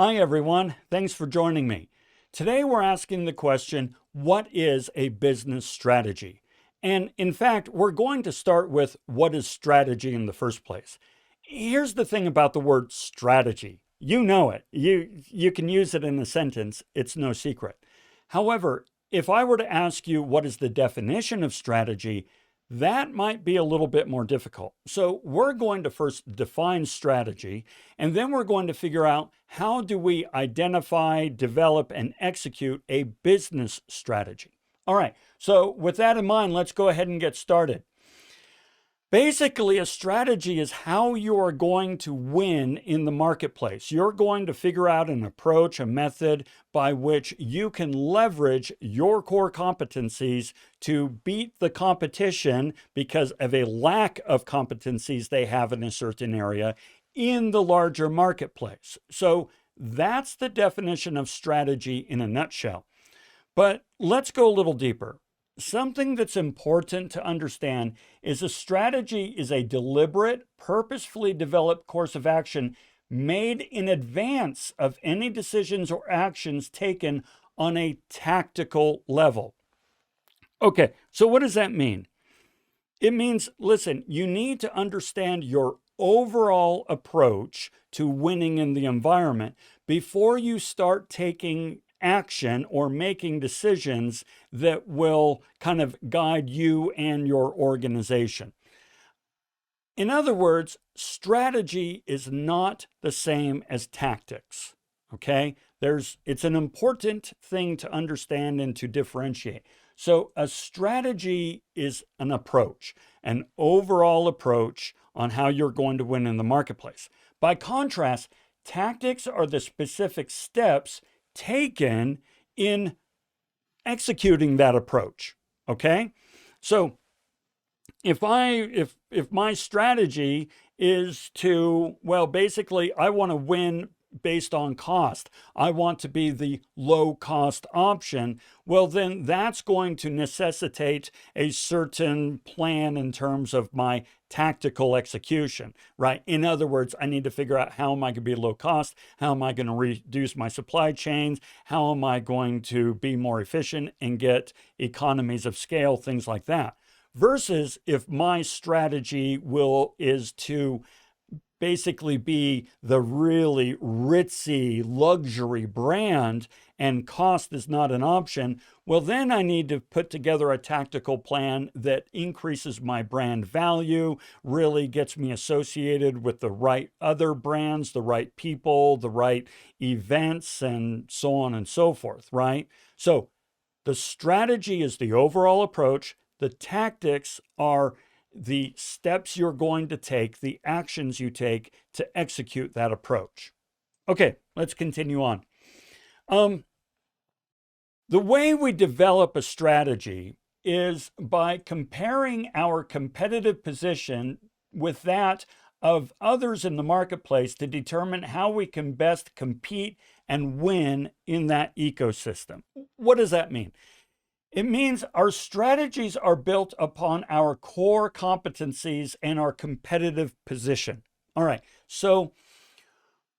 Hi everyone, thanks for joining me. Today we're asking the question, what is a business strategy? And in fact, we're going to start with what is strategy in the first place. Here's the thing about the word strategy. You know it. You can use it in a sentence. It's no secret. However, if I were to ask you what is the definition of strategy, that might be a little bit more difficult. So we're going to first define strategy, and then we're going to figure out how do we identify, develop, and execute a business strategy. All right, so with that in mind, let's go ahead and get started. Basically, a strategy is how you are going to win in the marketplace. You're going to figure out an approach, a method by which you can leverage your core competencies to beat the competition because of a lack of competencies they have in a certain area in the larger marketplace. So that's the definition of strategy in a nutshell. But let's go a little deeper. Something that's important to understand is a strategy is a deliberate, purposefully developed course of action made in advance of any decisions or actions taken on a tactical level. Okay, so what does that mean? It means, listen, you need to understand your overall approach to winning in the environment before you start taking action or making decisions that will kind of guide you and your organization. In other words, strategy is not the same as tactics. Okay? It's an important thing to understand and to differentiate. So a strategy is an approach, an overall approach on how you're going to win in the marketplace. By contrast, tactics are the specific steps taken in executing that approach. Okay? So if my strategy is to, well, basically I want to win based on cost. I want to be the low cost option. Well, then that's going to necessitate a certain plan in terms of my tactical execution, right? In other words, I need to figure out how am I going to be low cost? How am I going to reduce my supply chains? How am I going to be more efficient and get economies of scale, things like that. Versus if my strategy is to basically be the really ritzy luxury brand and cost is not an option, well, then I need to put together a tactical plan that increases my brand value, really gets me associated with the right other brands, the right people, the right events, and so on and so forth, right? So the strategy is the overall approach. The tactics are the steps you're going to take, the actions you take to execute that approach. Okay, let's continue on. The way we develop a strategy is by comparing our competitive position with that of others in the marketplace to determine how we can best compete and win in that ecosystem. What does that mean? It means our strategies are built upon our core competencies and our competitive position. All right, so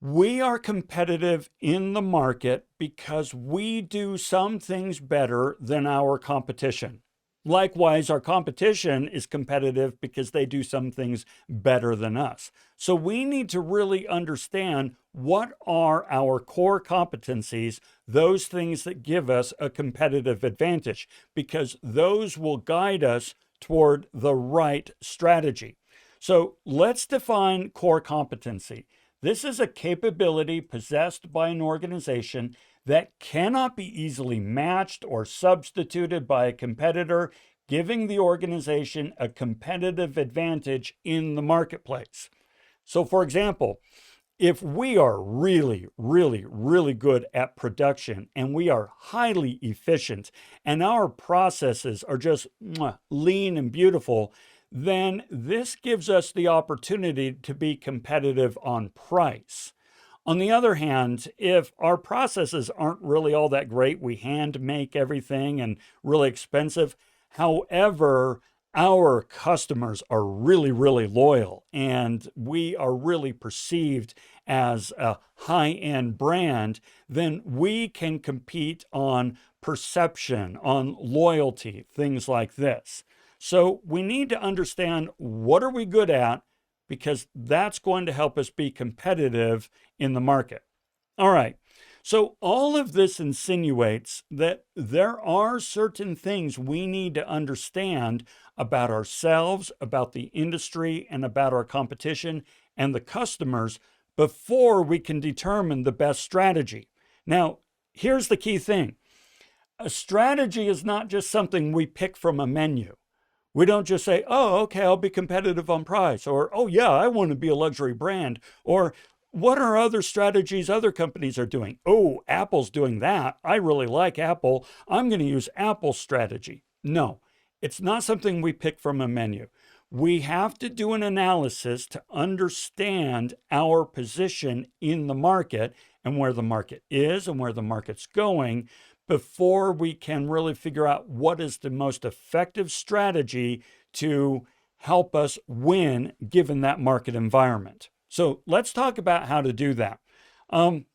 we are competitive in the market because we do some things better than our competition. Likewise, our competition is competitive because they do some things better than us. So we need to really understand what are our core competencies, those things that give us a competitive advantage, because those will guide us toward the right strategy. So let's define core competency. This is a capability possessed by an organization that cannot be easily matched or substituted by a competitor, giving the organization a competitive advantage in the marketplace. So for example, if we are really, really, really good at production and we are highly efficient and our processes are just lean and beautiful, then this gives us the opportunity to be competitive on price. On the other hand, if our processes aren't really all that great, we hand make everything and really expensive. However, our customers are really, really loyal and we are really perceived as a high-end brand, then we can compete on perception, on loyalty, things like this. So we need to understand, what are we good at, because that's going to help us be competitive in the market. All right. So all of this insinuates that there are certain things we need to understand about ourselves, about the industry, and about our competition and the customers before we can determine the best strategy. Now, here's the key thing. A strategy is not just something we pick from a menu. We don't just say, oh, okay, I'll be competitive on price, or, oh yeah, I want to be a luxury brand, or what are other strategies other companies are doing? Oh, Apple's doing that. I really like Apple. I'm going to use Apple's strategy. No, it's not something we pick from a menu. We have to do an analysis to understand our position in the market and where the market is and where the market's going before we can really figure out what is the most effective strategy to help us win given that market environment. So let's talk about how to do that. You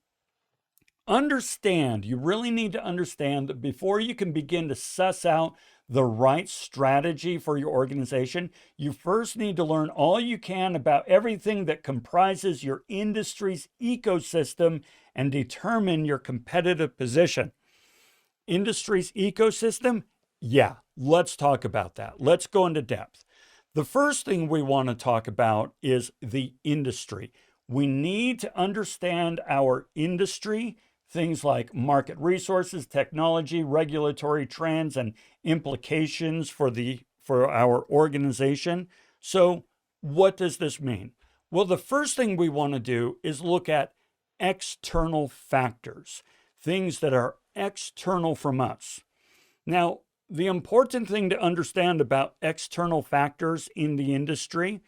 really need to understand that before you can begin to suss out the right strategy for your organization, you first need to learn all you can about everything that comprises your industry's ecosystem and determine your competitive position. Industry's ecosystem? Yeah, let's talk about that. Let's go into depth. The first thing we want to talk about is the industry. We need to understand our industry, things like market resources, technology, regulatory trends, and implications for our organization. So what does this mean? Well, the first thing we want to do is look at external factors, things that are external from us. Now, the important thing to understand about external factors in the industry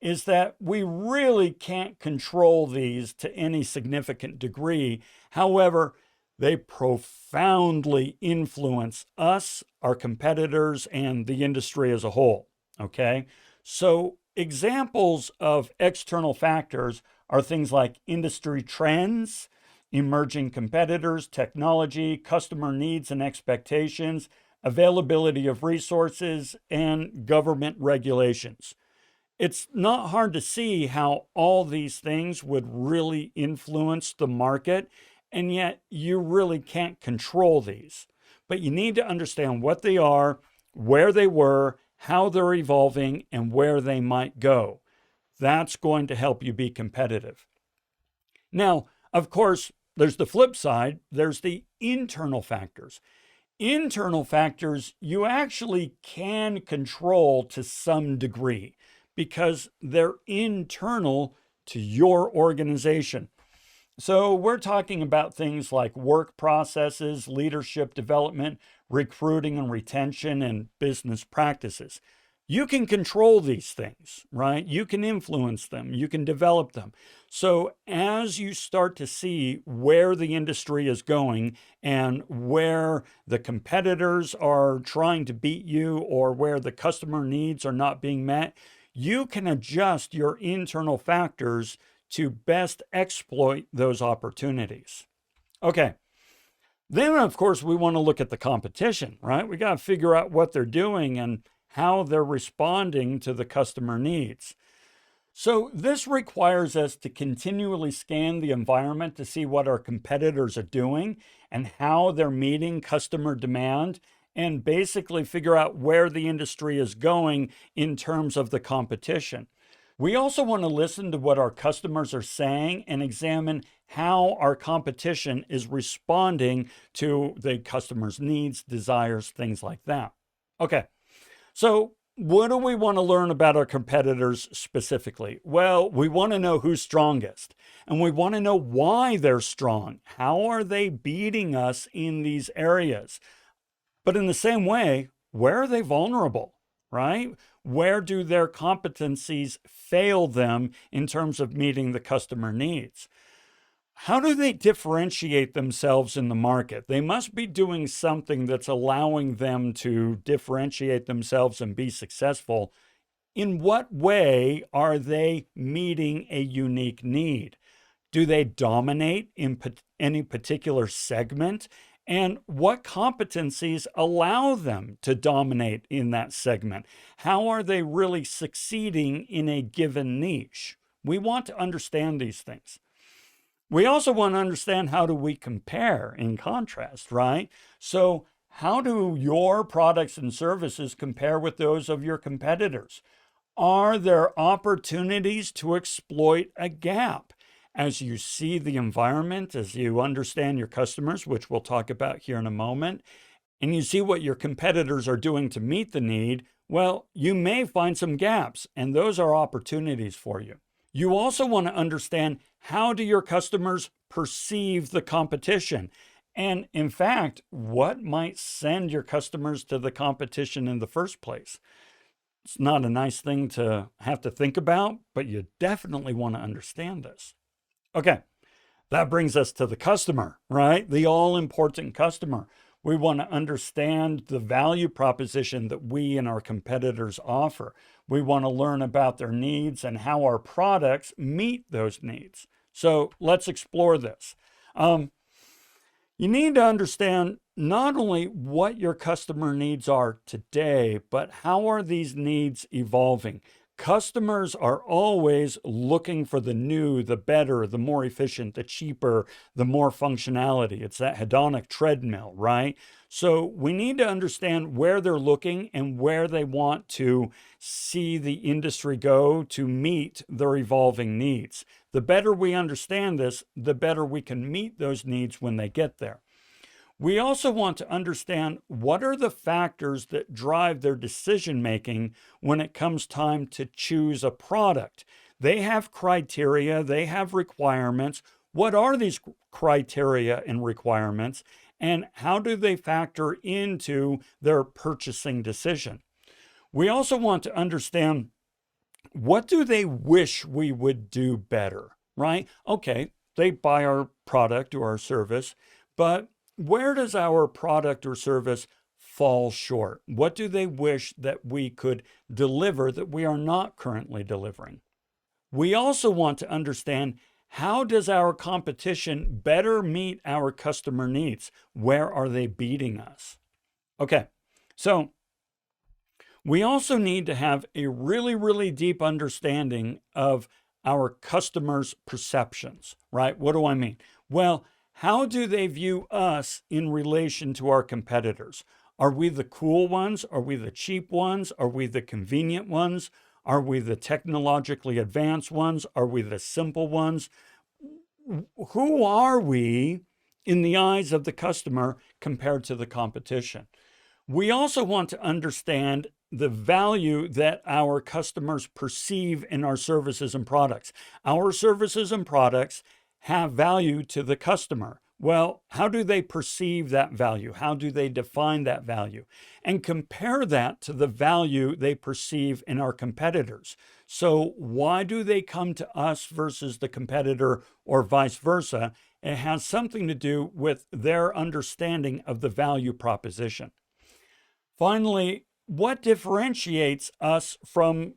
is that we really can't control these to any significant degree. However, they profoundly influence us, our competitors, and the industry as a whole. Okay? So examples of external factors are things like industry trends, emerging competitors, technology, customer needs and expectations, availability of resources, and government regulations. It's not hard to see how all these things would really influence the market, and yet you really can't control these. But you need to understand what they are, where they were, how they're evolving, and where they might go. That's going to help you be competitive. Now, of course, there's the flip side. There's the internal factors. Internal factors you actually can control to some degree because they're internal to your organization. So we're talking about things like work processes, leadership development, recruiting and retention, and business practices. You can control these things, right? You can influence them. You can develop them. So as you start to see where the industry is going and where the competitors are trying to beat you or where the customer needs are not being met, you can adjust your internal factors to best exploit those opportunities. Okay. Then, of course, we want to look at the competition, right? We got to figure out what they're doing and how they're responding to the customer needs. So this requires us to continually scan the environment to see what our competitors are doing and how they're meeting customer demand, and basically figure out where the industry is going in terms of the competition. We also want to listen to what our customers are saying and examine how our competition is responding to the customer's needs, desires, things like that. Okay. So what do we want to learn about our competitors specifically? Well, we want to know who's strongest, and we want to know why they're strong. How are they beating us in these areas? But in the same way, where are they vulnerable, right? Where do their competencies fail them in terms of meeting the customer needs? How do they differentiate themselves in the market? They must be doing something that's allowing them to differentiate themselves and be successful. In what way are they meeting a unique need? Do they dominate in any particular segment? And what competencies allow them to dominate in that segment? How are they really succeeding in a given niche? We want to understand these things. We also want to understand, how do we compare in contrast, right? So how do your products and services compare with those of your competitors? Are there opportunities to exploit a gap? As you see the environment, as you understand your customers, which we'll talk about here in a moment, and you see what your competitors are doing to meet the need, well, you may find some gaps, and those are opportunities for you. You also want to understand, how do your customers perceive the competition? And in fact, what might send your customers to the competition in the first place? It's not a nice thing to have to think about, but you definitely want to understand this. Okay, that brings us to the customer, right? The all-important customer. We want to understand the value proposition that we and our competitors offer. We want to learn about their needs and how our products meet those needs. So let's explore this. You need to understand not only what your customer needs are today, but how are these needs evolving? Customers are always looking for the new, the better, the more efficient, the cheaper, the more functionality. It's that hedonic treadmill, right? So we need to understand where they're looking and where they want to see the industry go to meet their evolving needs. The better we understand this, the better we can meet those needs when they get there. We also want to understand, what are the factors that drive their decision making when it comes time to choose a product. They have criteria, they have requirements. What are these criteria and requirements, and how do they factor into their purchasing decision? We also want to understand, what do they wish we would do better, right? Okay, they buy our product or our service, but where does our product or service fall short? What do they wish that we could deliver that we are not currently delivering? We also want to understand, how does our competition better meet our customer needs? Where are they beating us? Okay, so we also need to have a really, really deep understanding of our customers' perceptions, right? What do I mean? Well, how do they view us in relation to our competitors? Are we the cool ones? Are we the cheap ones? Are we the convenient ones? Are we the technologically advanced ones? Are we the simple ones? Who are we in the eyes of the customer compared to the competition? We also want to understand the value that our customers perceive in our services and products. Our services and products have value to the customer. Well, how do they perceive that value? How do they define that value? And compare that to the value they perceive in our competitors. So why do they come to us versus the competitor, or vice versa? It has something to do with their understanding of the value proposition. Finally, what differentiates us from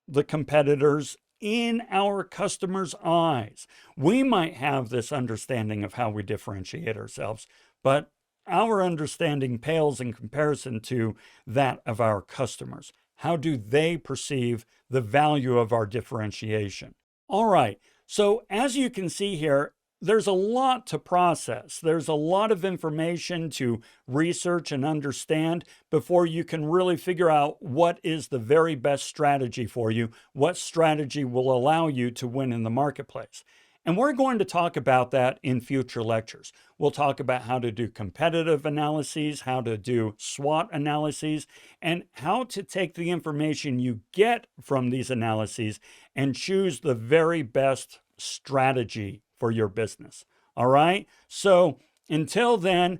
the competitors in our customers' eyes? We might have this understanding of how we differentiate ourselves, but our understanding pales in comparison to that of our customers. How do they perceive the value of our differentiation? All right, so as you can see here, there's a lot to process. There's a lot of information to research and understand before you can really figure out what is the very best strategy for you, what strategy will allow you to win in the marketplace. And we're going to talk about that in future lectures. We'll talk about how to do competitive analyses, how to do SWOT analyses, and how to take the information you get from these analyses and choose the very best strategy for your business. All right? So until then,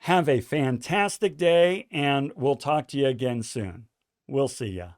have a fantastic day, and we'll talk to you again soon. We'll see ya.